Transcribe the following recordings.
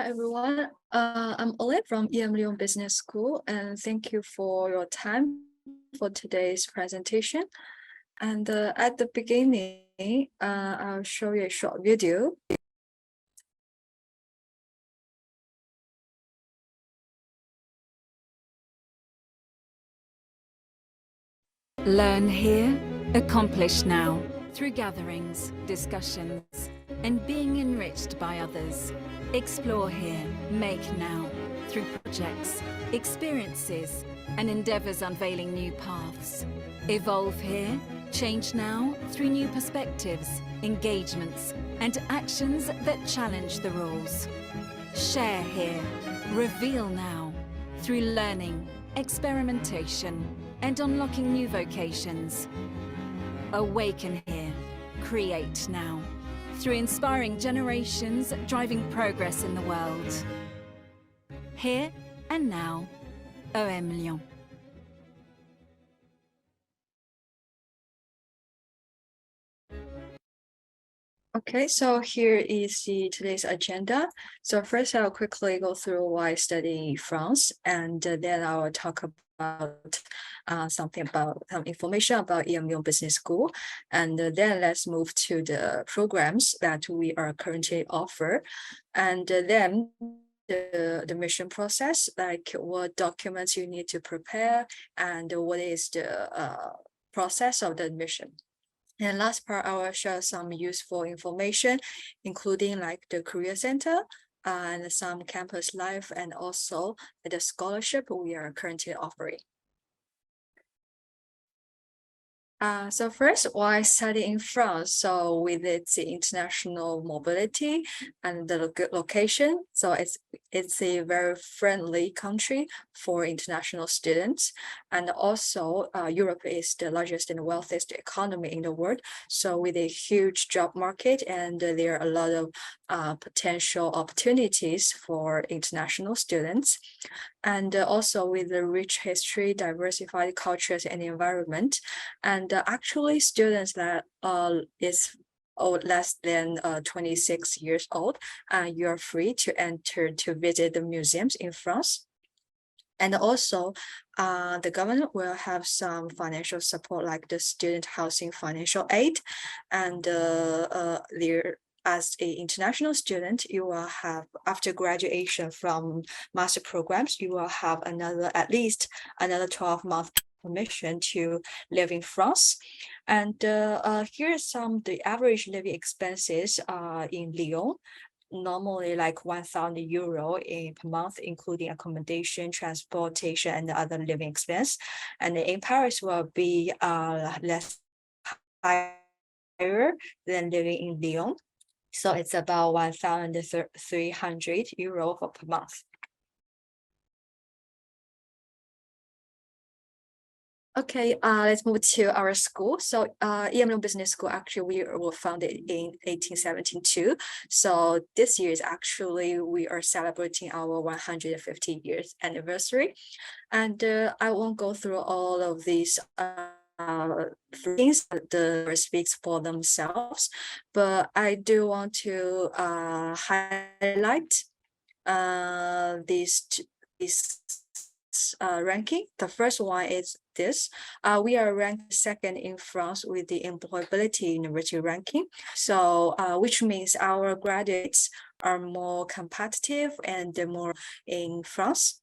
Hi, everyone. I'm Ole from Lyon Business School, and thank you for your time for today's presentation. And at the beginning, I'll show you a short video. Learn here, accomplish now, through gatherings, discussions, and being enriched by others. Explore here, make now, through projects, experiences, and endeavors unveiling new paths. Evolve here, change now, through new perspectives, engagements, and actions that challenge the rules. Share here, reveal now, through learning, experimentation, and unlocking new vocations. Awaken here, create now, through inspiring generations driving progress in the world. Here and now, OM Lyon. Okay, so here is today's agenda. So first, I'll quickly go through why I study in France, and then I will talk about some information about Lyon Business School, and then let's move to the programs that we are currently offer, and then the mission process, like what documents you need to prepare, and what is the process of the admission. And last part, I will share some useful information, including like the career center and some campus life, and also the scholarship we are currently offering. So first, why study in France? So with its international mobility and the location, so it's a very friendly country for international students. And also, Europe is the largest and wealthiest economy in the world. So with a huge job market, and there are a lot of potential opportunities for international students. And also with the rich history, diversified cultures and environment. And actually students that is less than 26 years old, you're free to enter to visit the museums in France. And also, the government will have some financial support, like the student housing financial aid, and there. As an international student, you will have, after graduation from master programs, you will have at least another 12-month permission to live in France. And here are the average living expenses in Lyon. Normally like 1,000 euro per month, including accommodation, transportation, and other living expense. And in Paris will be less higher than living in Lyon. So it's about 1,300 euro per month. Okay, let's move to our school. So Lyon Business School, actually, we were founded in 1872. So this year is actually, we are celebrating our 150 years anniversary. And I won't go through all of these things that the speaks for themselves, but I do want to highlight these ranking. The first one is this. We are ranked second in France with the employability university ranking. So which means our graduates are more competitive and more in France.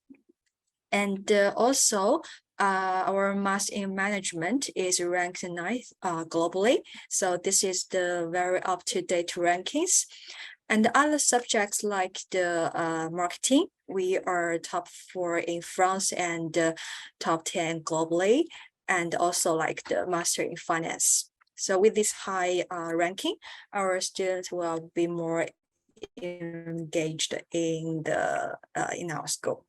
And also, our master in management is ranked 9th globally. So this is the very up-to-date rankings. And the other subjects like the marketing, we are top 4 in France and top 10 globally, and also like the master in finance. So with this high ranking, our students will be more engaged in our school.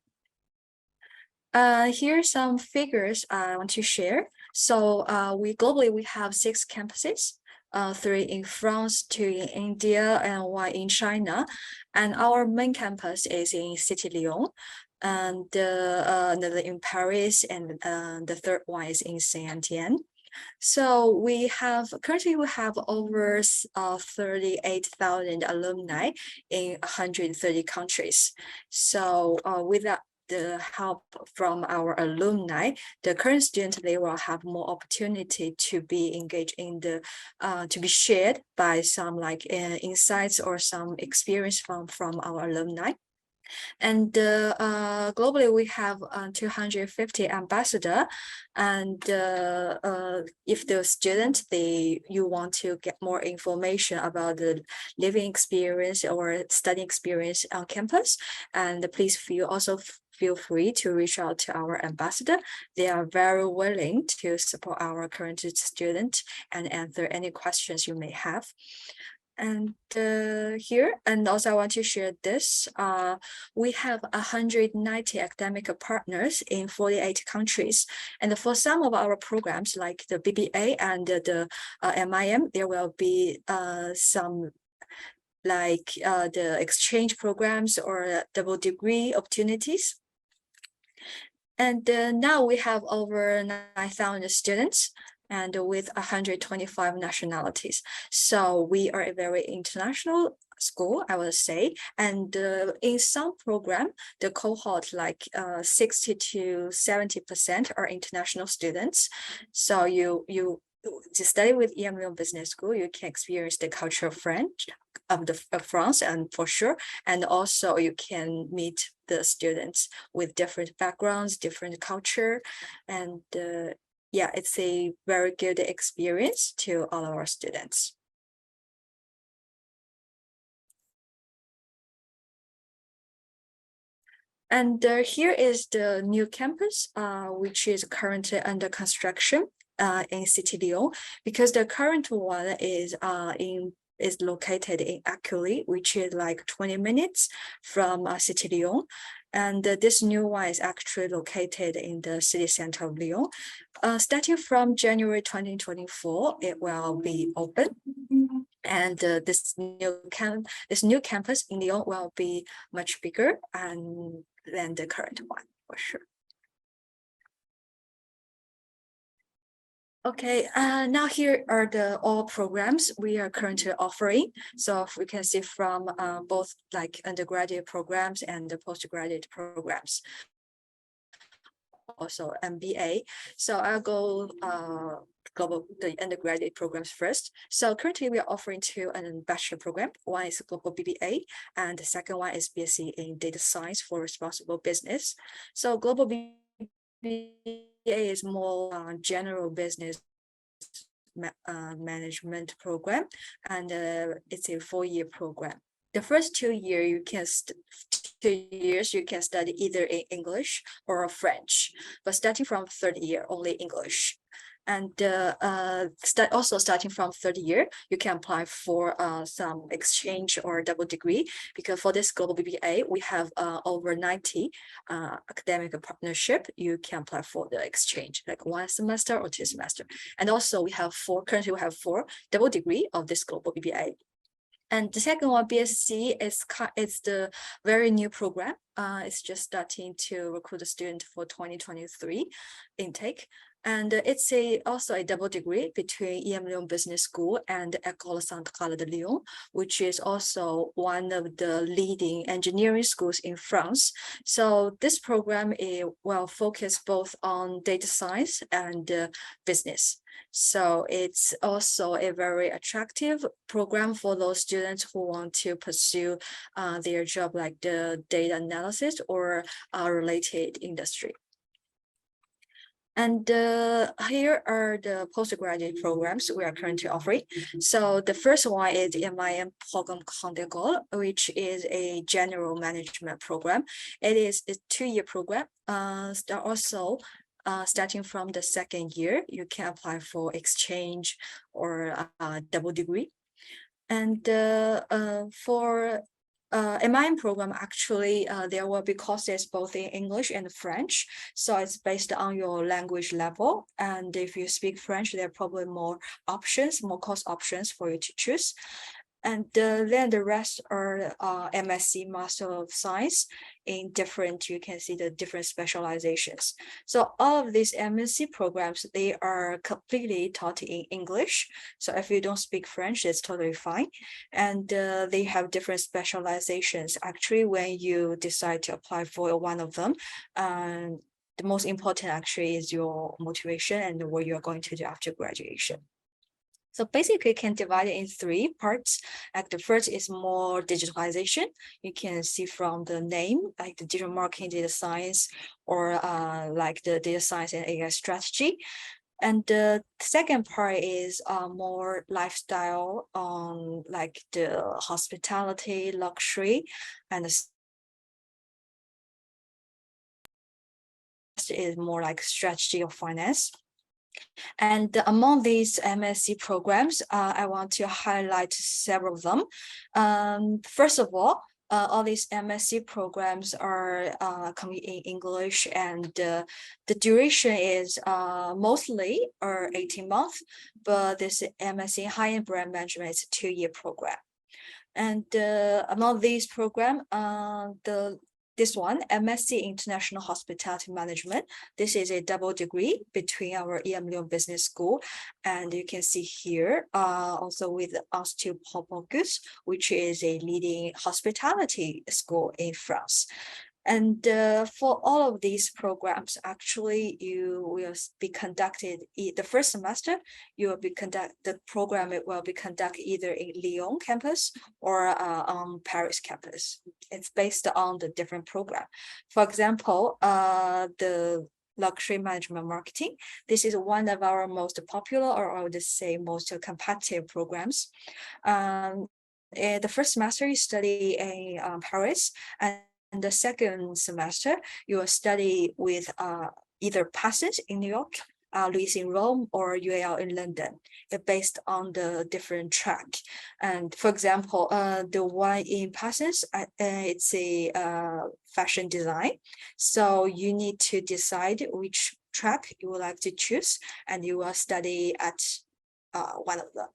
Here are some figures I want to share. So we globally have 6 campuses, 3 in France, 2 in India, and 1 in China. And our main campus is in City Lyon, and another in Paris, and the third one is in Saint-Étienne. So currently we have over 38,000 alumni in 130 countries. So with the help from our alumni, the current students, they will have more opportunity to be engaged in to be shared by some like insights or some experience from our alumni. And globally, we have 250 ambassador. And if the student you want to get more information about the living experience or study experience on campus, and please feel free to reach out to our ambassador. They are very willing to support our current student and answer any questions you may have. And here, and also I want to share this, we have 190 academic partners in 48 countries. And for some of our programs like the BBA and the MIM, there will be some like the exchange programs or double degree opportunities. And now we have over 9,000 students and with 125 nationalities. So we are a very international school, I would say. And in some program, the cohort like 60 to 70% are international students. So you to study with Lyon Business School, you can experience the culture of France, and for sure, and also you can meet the students with different backgrounds, different culture, and yeah, it's a very good experience to all of our students. And here is the new campus, which is currently under construction in City Lyon, because the current one is located in Accueil, which is like 20 minutes from City Lyon. And this new one is actually located in the city center of Lyon. Starting from January 2024, it will be open. And this new campus in Lyon will be much bigger than the current one, for sure. Okay, now here are all programs we are currently offering. So we can see from both like undergraduate programs and the postgraduate programs. Also MBA. So I'll go the undergraduate programs first. So currently we are offering two bachelor program. One is global BBA, and the second one is BSc in data science for responsible business. So global BBA is more general business management program, and it's a 4-year program. The first 2 years you can study either in English or French, but starting from third year only English. And also starting from third year, you can apply for some exchange or double degree, because for this global BBA, we have over 90 academic partnership. You can apply for the exchange, like 1 semester or 2 semester. And also currently we have 4 double degree of this global BBA. And the second one, BSc, it's the very new program. It's just starting to recruit a student for 2023 intake. And it's also a double degree between Lyon Business School and École Centrale de Lyon, which is also one of the leading engineering schools in France. So this program will focus both on data science and business. So it's also a very attractive program for those students who want to pursue their job like the data analysis or related industry. And here are the postgraduate programs we are currently offering. So the first one is MIM Programme Grande École, which is a general management program. It is a 2-year program. Starting from the second year, you can apply for exchange or double degree. And for MIM program, actually, there will be courses both in English and French. So it's based on your language level. And if you speak French, there are probably more course options for you to choose. And then the rest are MSc, Master of Science in different, you can see the different specializations. So all of these MSc programs, they are completely taught in English. So if you don't speak French, it's totally fine. And they have different specializations. Actually, when you decide to apply for one of them, the most important actually is your motivation and what you're going to do after graduation. So basically, you can divide it in three parts. Like the first is more digitalization. You can see from the name, like the digital marketing, data science, or like the data science and AI strategy. And the second part is more lifestyle on like the hospitality, luxury, and the is more like strategy of finance. And among these MSc programs, I want to highlight several of them. First of all these MSc programs are coming in English, and the duration is mostly 18 months, but this MSc High-end Brand Management is a 2-year program. And among these programs, this one, MSc International Hospitality Management. This is a double degree between our Lyon Business School. And you can see here also with Institut Paul Bocuse, which is a leading hospitality school in France. And for all of these programs, actually, you will be conducted the first semester. You will be the program. It will be conducted either in Lyon campus or on Paris campus. It's based on the different program. For example, the luxury management marketing. This is one of our most popular, or I would say most competitive programs. The first semester you study in Paris, and the second semester, you will study with either PASSES in New York, Louis in Rome, or UAL in London. It's based on the different track. And for example, the one in PASSES, it's a fashion design. So you need to decide which track you would like to choose, and you will study at one of them.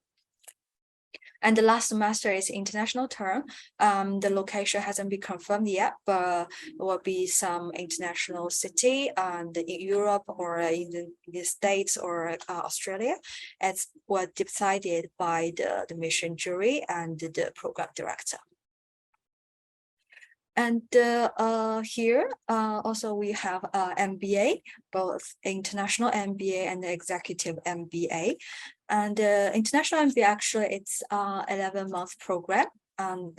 And the last semester is international term. The location hasn't been confirmed yet, but it will be some international city in Europe or in the States or Australia. It's what decided by the mission jury and the program director. And here also we have MBA, both international MBA and executive MBA. And international MBA, actually, it's 11-month program,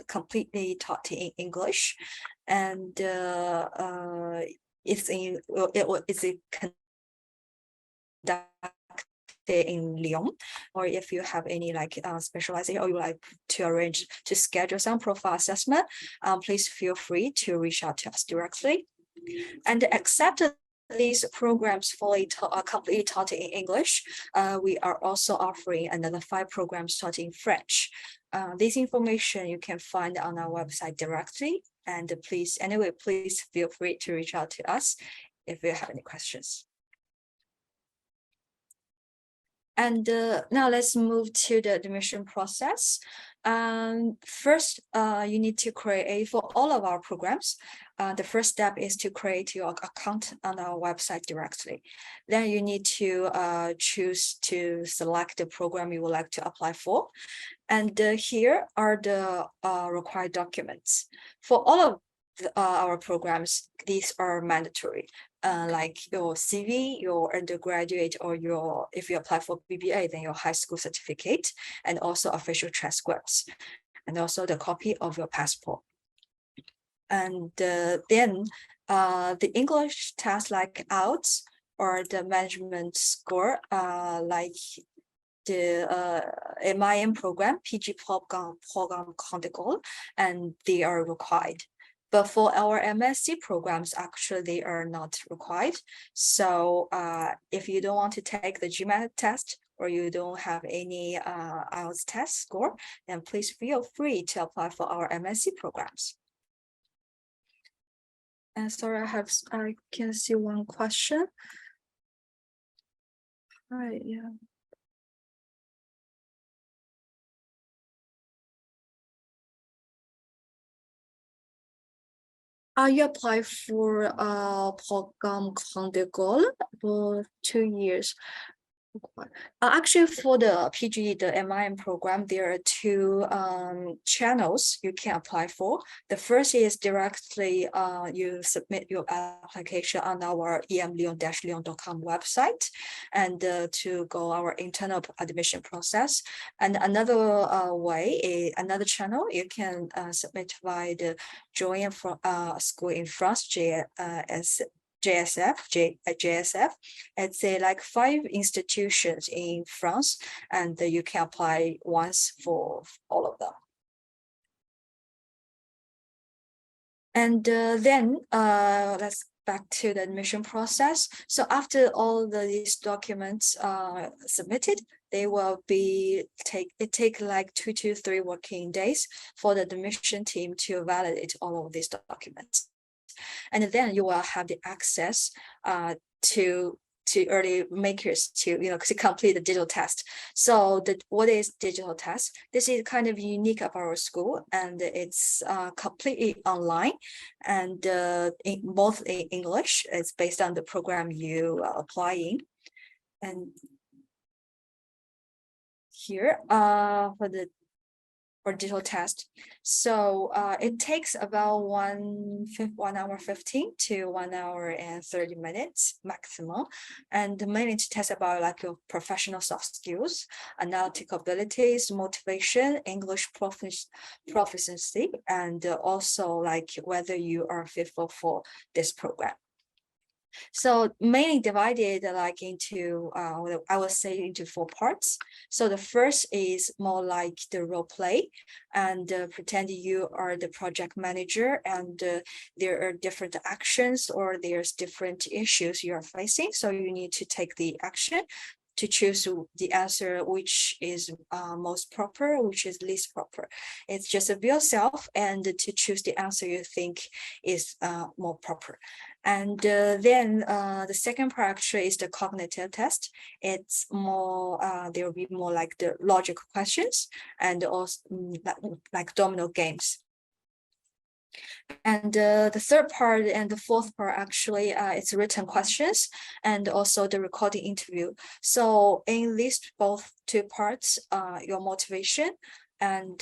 completely taught in English. And it's in Lyon, or if you have any like specialization, or you like to arrange to schedule some profile assessment, please feel free to reach out to us directly. And except these programs completely taught in English, we are also offering another 5 programs taught in French. This information you can find on our website directly. And please feel free to reach out to us if you have any questions. And now let's move to the admission process. First, you need to create for all of our programs. The first step is to create your account on our website directly. Then you need to choose to select the program you would like to apply for. And here are the required documents. For all of our programs, these are mandatory. Like your CV, your undergraduate, or if you apply for BBA, then your high school certificate, and also official transcripts, and also the copy of your passport. And then the English test like IELTS or the management score, like the MIM program, PG program Candidates, and they are required. But for our MSc programs, actually, they are not required. So if you don't want to take the GMAT test, or you don't have any IELTS test score, then please feel free to apply for our MSc programs. And sorry, I can see one question. Right, yeah. You apply for programme Grande École for 2 years. Actually, for the PGE, the MIM program, there are two channels you can apply for. The first is directly you submit your application on our emlyon-lyon.com website and to go our internal admission process. And another another channel, you can submit via the Join School in France, JSF. It's like 5 institutions in France, and you can apply once for all of them. And then let's back to the admission process. So after all these documents submitted, they will be take like 2 to 3 working days for the admission team to validate all of these documents. And then you will have the access to early makers to complete the digital test. So what is digital test? This is kind of unique of our school, and it's completely online, and both in English. It's based on the program you are applying. And here for digital test. So it takes about 1 hour 15 to 1 hour and 30 minutes maximum, and mainly to test about like your professional soft skills, analytical abilities, motivation, English proficiency, and also like whether you are fit for this program. So mainly divided like into I will say into 4 parts. So the first is more like the role play, and pretend you are the project manager, and there are different actions or there's different issues you are facing, so you need to take the action to choose the answer which is most proper, which is least proper. It's just be yourself and to choose the answer you think is more proper. And then the second part actually is the cognitive test. It's more, there will be more like the logical questions, and also like domino games. And the third part and the fourth part actually it's written questions and also the recording interview. So in these both 2 parts, your motivation and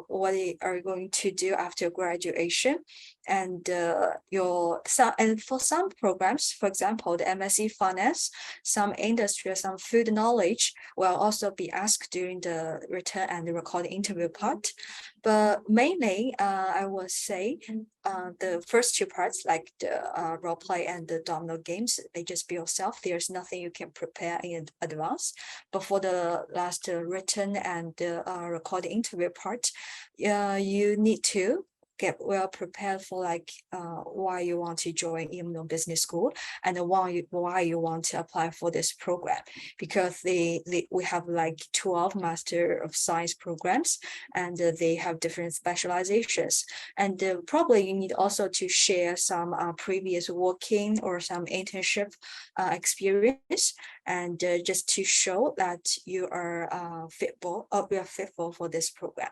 what are you going to do after graduation, and for some programs, for example, the MSc Finance, some industry, some food knowledge will also be asked during the written and the recording interview part. But mainly, I would say the first 2 parts, like the role play and the domino games, they just be yourself. There's nothing you can prepare in advance. But for the last written and the recording interview part, you need to get well prepared for like why you want to join Lyon Business School and why you want to apply for this program, because we have like 12 Master of Science programs, and they have different specializations, and probably you need also to share some previous working or some internship experience, and just to show that you are fit for this program.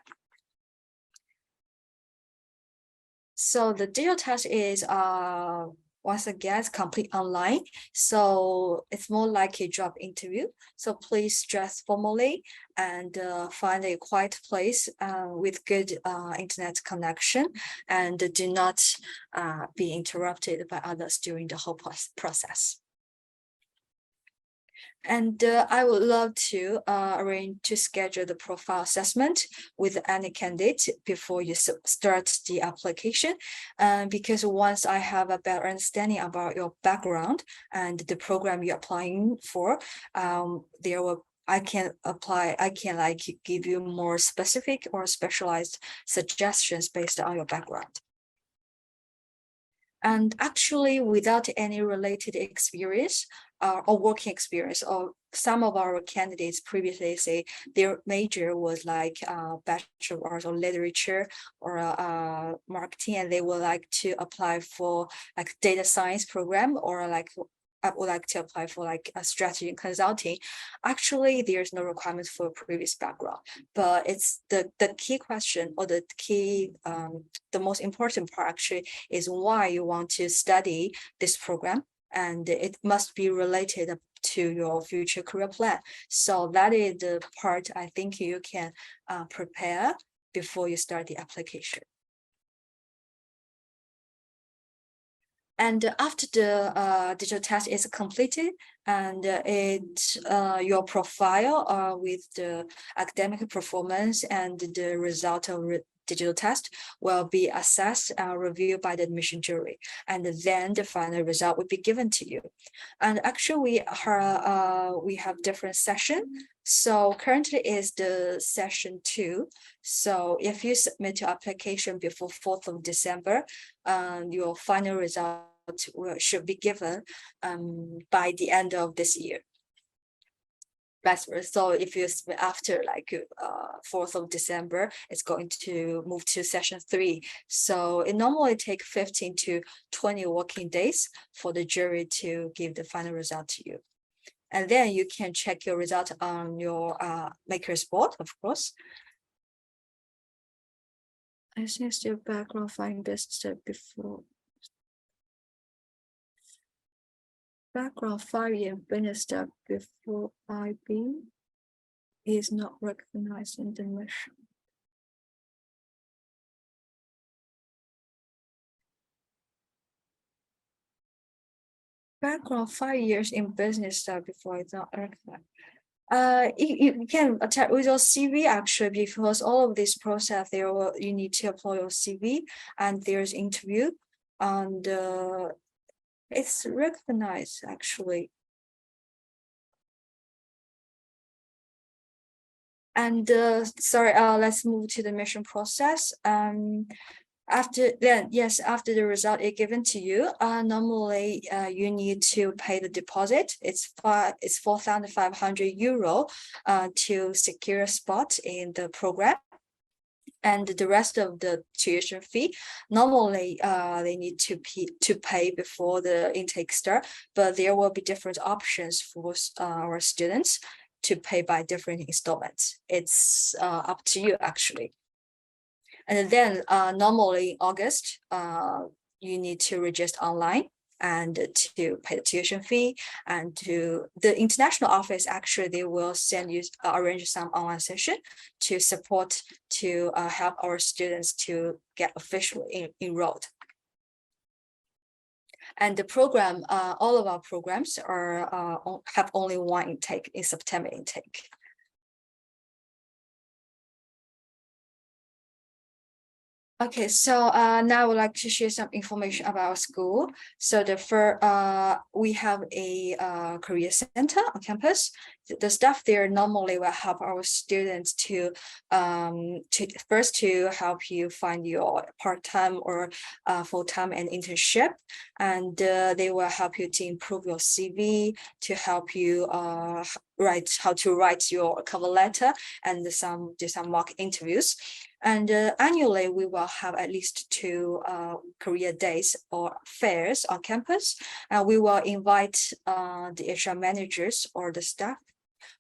So the digital test is once again it's complete online, so it's more like a job interview. So please dress formally and find a quiet place with good internet connection, and do not be interrupted by others during the whole process. And I would love to arrange to schedule the profile assessment with any candidate before you start the application. Because once I have a better understanding about your background and the program you're applying for, I can like give you more specific or specialized suggestions based on your background. And actually, without any related experience or working experience, or some of our candidates previously say their major was like Bachelor of Arts or Literature or marketing, and they would like to apply for like data science program or like would like to apply for like a strategy and consulting, actually there's no requirement for previous background, but it's the key question, or the key the most important part actually is why you want to study this program, and it must be related to your future career plan. So that is the part I think you can prepare before you start the application. And after the digital test is completed, and your profile with the academic performance and the result of digital test will be assessed and reviewed by the admission jury, and then the final result will be given to you. And actually we have different session. So currently is the session 2. So if you submit your application before 4th of December, your final result should be given by the end of this year. So if you submit after like 4th of December, it's going to move to session 3. So it normally takes 15 to 20 working days for the jury to give the final result to you. And then you can check your result on your maker's board, of course. I think still background finding best before. Background 5-year business step before IB is not recognized in the mission. Background 5 years in business step before it's not recognized. You can attach with your CV actually, because all of this process you need to upload your CV, and there's interview, and it's recognized actually. And sorry, let's move to the mission process. After the result is given to you, normally you need to pay the deposit. It's 4,500 euro to secure a spot in the program. And the rest of the tuition fee, normally they need to pay before the intake start, but there will be different options for our students to pay by different installments. It's up to you actually. And then normally in August, you need to register online and to pay the tuition fee, and to the international office, actually they will send you arrange some online session to support to help our students to get officially enrolled. And the program, all of our programs are have only one intake, in September intake. Okay, so now I would like to share some information about our school. So we have a career center on campus. The staff there normally will help our students to first to help you find your part-time or full-time and internship, and they will help you to improve your CV, to help you how to write your cover letter, and do some mock interviews. And annually, we will have at least 2 career days or fairs on campus. And we will invite the HR managers or the staff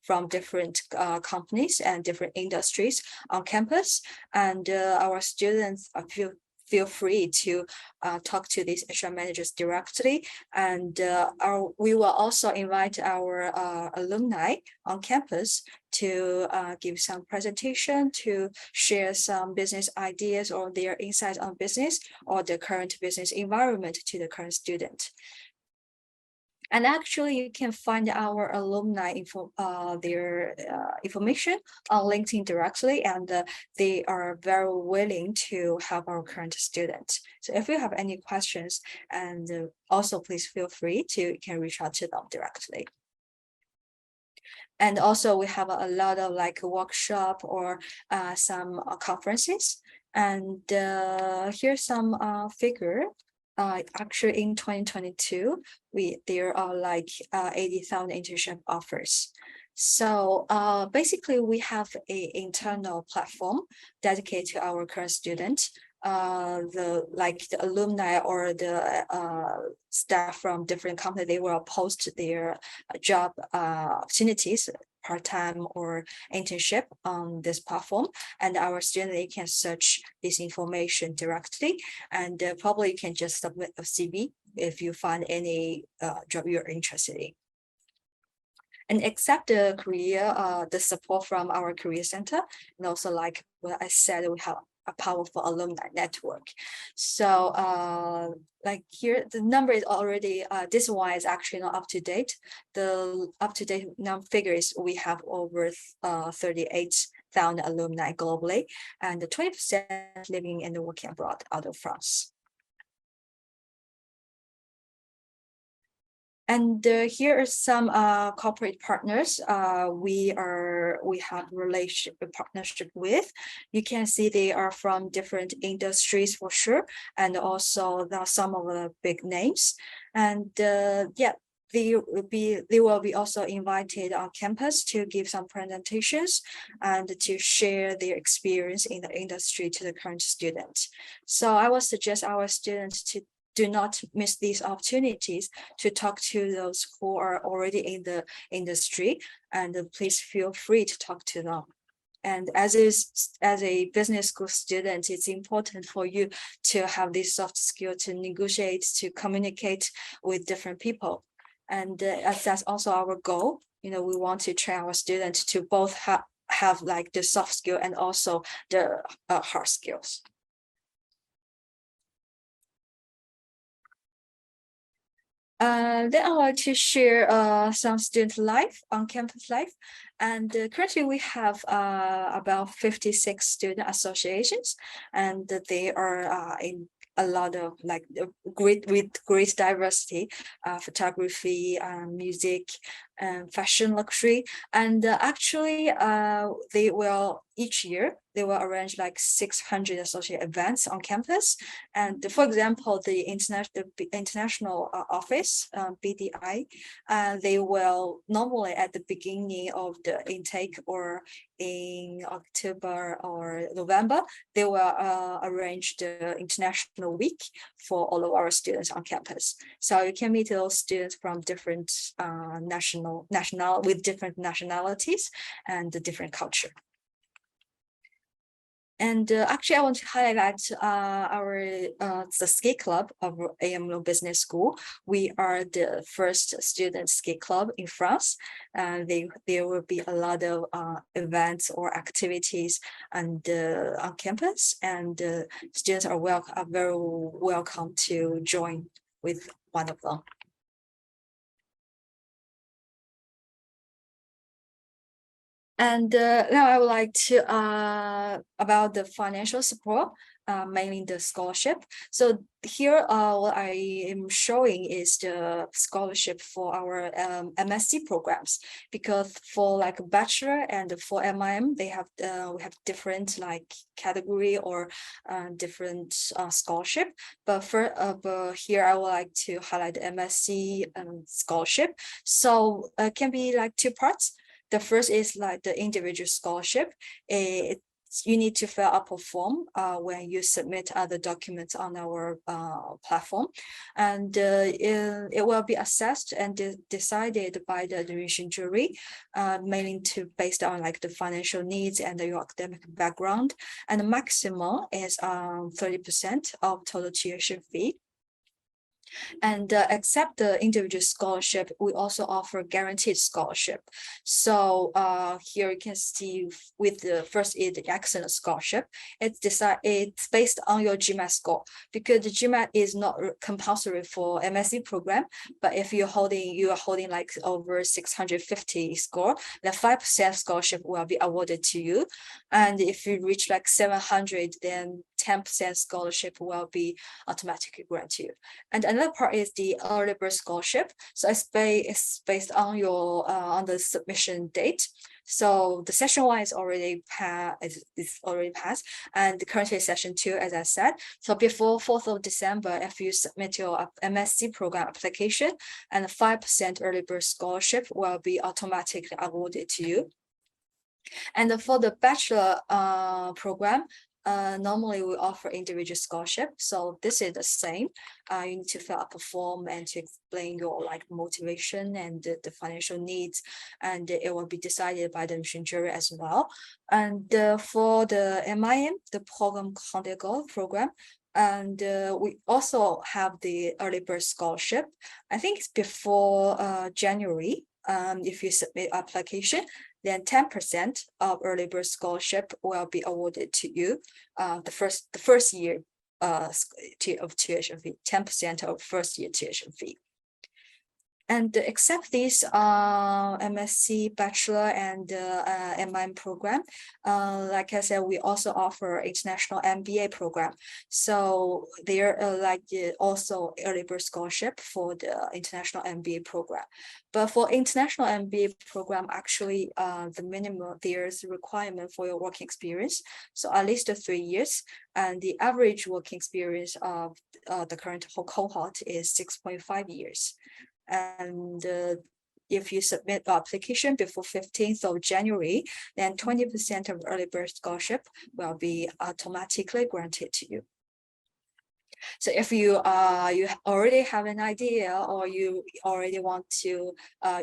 from different companies and different industries on campus. And our students feel free to talk to these HR managers directly. And we will also invite our alumni on campus to give some presentation, to share some business ideas or their insights on business or the current business environment to the current student. And actually, you can find our alumni their information on LinkedIn directly, and they are very willing to help our current students. So if you have any questions, and also please feel free to can reach out to them directly. And also we have a lot of like a workshop or some conferences. And here's some figure. Actually in 2022, there are like 80,000 internship offers. So basically we have an internal platform dedicated to our current students. the alumni or the staff from different companies, they will post their job opportunities, part-time or internship on this platform, and our students, they can search this information directly, and probably you can just submit a CV if you find any job you're interested in. And accept the career, the support from our career center, and also like what I said, we have a powerful alumni network. So like here, the number is already, this one is actually not up to date. The up to date figure is we have over 38,000 alumni globally, and 20% living and working abroad out of France. And here are some corporate partners we have partnership with. You can see they are from different industries for sure, and also there are some of the big names. And yeah, they will be also invited on campus to give some presentations and to share their experience in the industry to the current students. So I would suggest our students to do not miss these opportunities to talk to those who are already in the industry, and please feel free to talk to them. And as a business school student, it's important for you to have this soft skill to negotiate, to communicate with different people. And as that's also our goal, we want to train our students to both have like the soft skill and also the hard skills. Then I want to share some student life, on-campus life. And currently we have about 56 student associations, and they are in a lot of like great diversity, photography, music, and fashion, luxury. And actually they will each year they will arrange like 600 associate events on campus. And for example, the international office, BDI, they will normally at the beginning of the intake or in October or November, they will arrange the international week for all of our students on campus. So you can meet those students from different with different nationalities and the different culture. And actually, I want to highlight the ski club of AM Lyon Business School. We are the first student ski club in France. There will be a lot of events or activities on campus, and students are very welcome to join with one of them. And now I would like to about the financial support, mainly the scholarship. So here what I am showing is the scholarship for our MSc programs, because for like bachelor and for MIM, they have we have different like category or different scholarship. But here I would like to highlight the MSc scholarship. So it can be like two parts. The first is like the individual scholarship. You need to fill up a form when you submit other documents on our platform, and it will be assessed and decided by the admission jury, mainly based on like the financial needs and your academic background. And the maximum is 30% of total tuition fee. And except the individual scholarship, we also offer guaranteed scholarship. So here you can see with the first is the excellent scholarship. It's based on your GMAT score, because the GMAT is not compulsory for MSc program. But if you are holding like over 650 score, then 5% scholarship will be awarded to you. And if you reach like 700, then 10% scholarship will be automatically granted you. And another part is the early bird scholarship. So it's based on your on the submission date. So the session 1 is already passed, and currently session 2, as I said. So before 4th of December, if you submit your MSc program application, and 5% early bird scholarship will be automatically awarded to you. And for the bachelor program, normally we offer individual scholarship. So this is the same. You need to fill up a form and to explain your like motivation and the financial needs, and it will be decided by the admission jury as well. And for the MIM, the program Candidat program, and we also have the early bird scholarship. I think it's before January. If you submit application, then 10% of early bird scholarship will be awarded to you. The first year of tuition fee, 10% of first year tuition fee. And except these MSc, bachelor, and MIM program, like I said, we also offer international MBA program. So there are also early bird scholarship for the international MBA program. But for international MBA program, actually, the minimum there's a requirement for your working experience. So at least 3 years, and the average working experience of the current whole cohort is 6.5 years. And if you submit the application before 15th of January, then 20% of early bird scholarship will be automatically granted to you. So if you already have an idea, or you already want to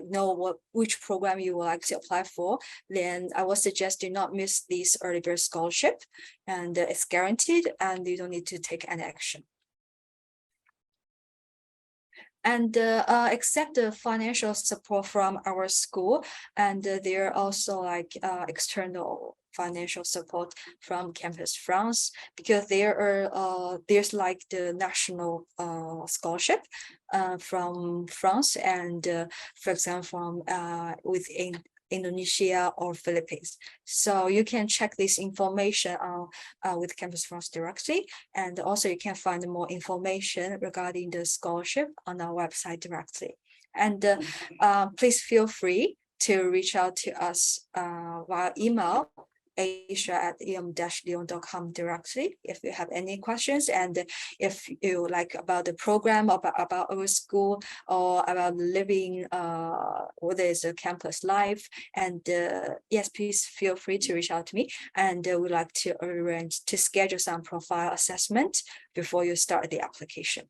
know which program you would like to apply for, then I would suggest do not miss this early bird scholarship, and it's guaranteed, and you don't need to take any action. And accept the financial support from our school, and there are also like external financial support from Campus France, because there's like the national scholarship from France, and for example from within Indonesia or Philippines. So you can check this information with Campus France directly, and also you can find more information regarding the scholarship on our website directly. And please feel free to reach out to us via email, asia@em-lyon.com directly if you have any questions, and if you like about the program, about our school, or about living what is a campus life, and yes, please feel free to reach out to me, and we'd like to arrange to schedule some profile assessment before you start the application.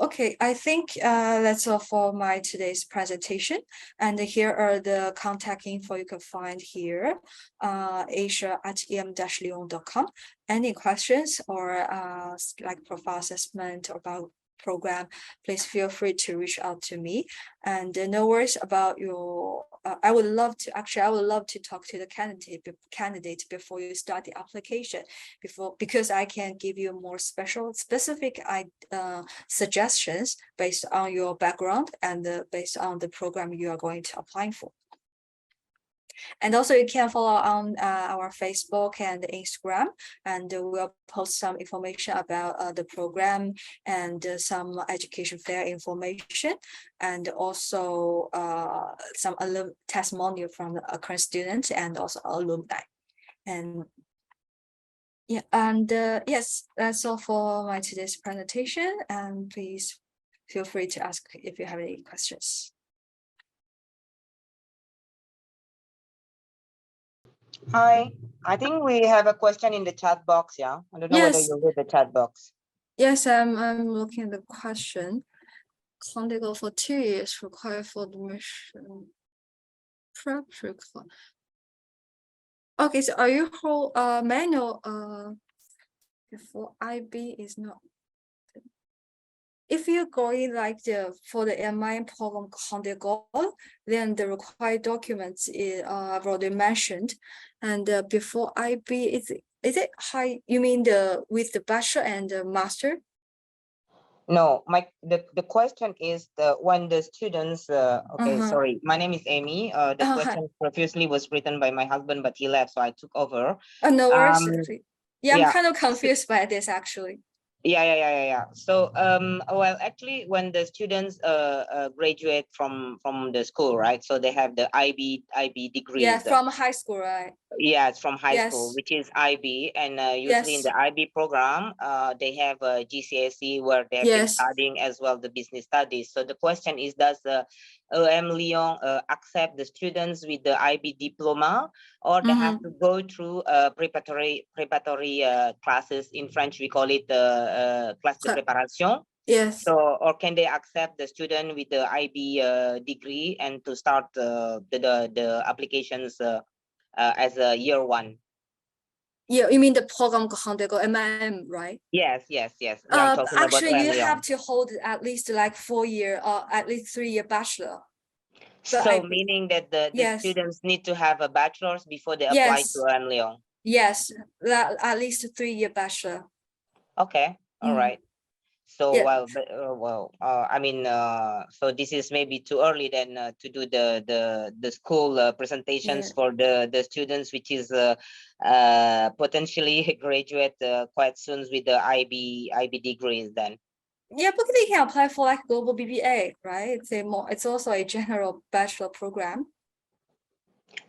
Okay, I think that's all for my today's presentation. And here are the contact info you can find here, asia@em-lyon.com. Any questions or like profile assessment or about program, please feel free to reach out to me. And no worries about your I would love to talk to the candidate before you start the application, because I can give you more specific suggestions based on your background and based on the program you are going to apply for. And also you can follow on our Facebook and Instagram, and we'll post some information about the program and some education fair information, and also some testimonial from the current students and also alumni. And yeah, and yes, that's all for my today's presentation, and please feel free to ask if you have any questions. Hi, I think we have a question in the chat box. Yeah, I don't know whether you read the chat box. Yes, I'm looking at the question. Candidat for 2 years required for admission. Practical. Okay, so are you whole manual before IB is not? If you're going like for the MIM program Candidat, then the required documents is I've already mentioned, and before IB is it high? You mean with the bachelor and the master? No, the question is when the students sorry, my name is Amy. The question previously was written by my husband, but he left, so I took over. No worries. Yeah, I'm kind of confused by this actually. Yeah. So well, actually, when the students graduate from the school, right? So they have the IB degree. Yeah, from high school, right? Yeah, it's from high school, Yes. which is IB, and usually in Yes. the IB program, they have a GCSE where they have been Yes. studying as well the business studies. So the question is, does the OM Lyon accept the students with the IB diploma, or they have to go through preparatory classes? In French, we call it classe de préparation. Yes. So, or can they accept the student with the IB degree and to start the applications as a year one? Yeah, you mean the program commandego MIM, right? Yes, yes, yes. I'm talking about Actually, you have Lyon. to hold at least like 4 year or at least 3 year bachelor. But So meaning that the yes, students need to have a bachelor's before they apply yes, to Lyon. yes, at least 3 year bachelor. Okay, all right. So Yeah. I mean, so this is maybe too early then to do the school presentations Yeah. for the students, which is potentially graduate quite soon with the IB degrees then. Yeah, because they can apply for like global BBA, right? It's also a general bachelor program.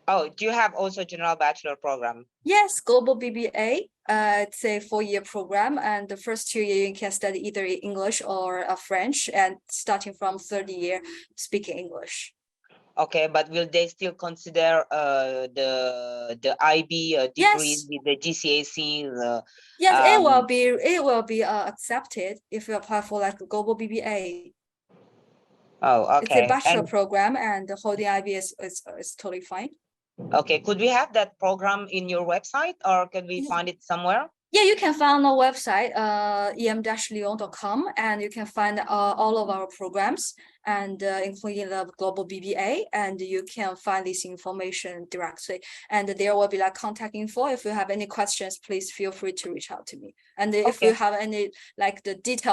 Oh, do you have also general bachelor program? Yes, global BBA. It's a 4 year program, and the first 2 year you can study either English or French, and starting from third year speaking English. Okay, but will they still consider the IB degrees Yes. with the GCSE? Yes, it will be accepted if you apply for like global BBA. Oh, It's a okay. bachelor And program, and holding IB is totally fine. okay, could we have that program in your website, or can we find it somewhere? Yeah, you can find our website, em-lyon.com, and you can find all of our programs, and including the global BBA, and you can find this information directly. And there will be like contact info. If you have any questions, please feel free to reach out to me. And if you Okay. have any like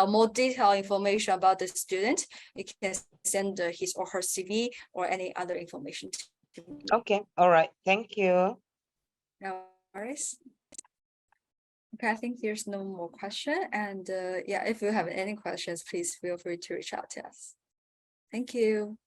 more detailed information about the student, you can send his or her CV or any other information to me. Okay. All right. Thank you. No worries. Okay, I think there's no more question. And yeah, if you have any questions, please feel free to reach out to us. Thank you.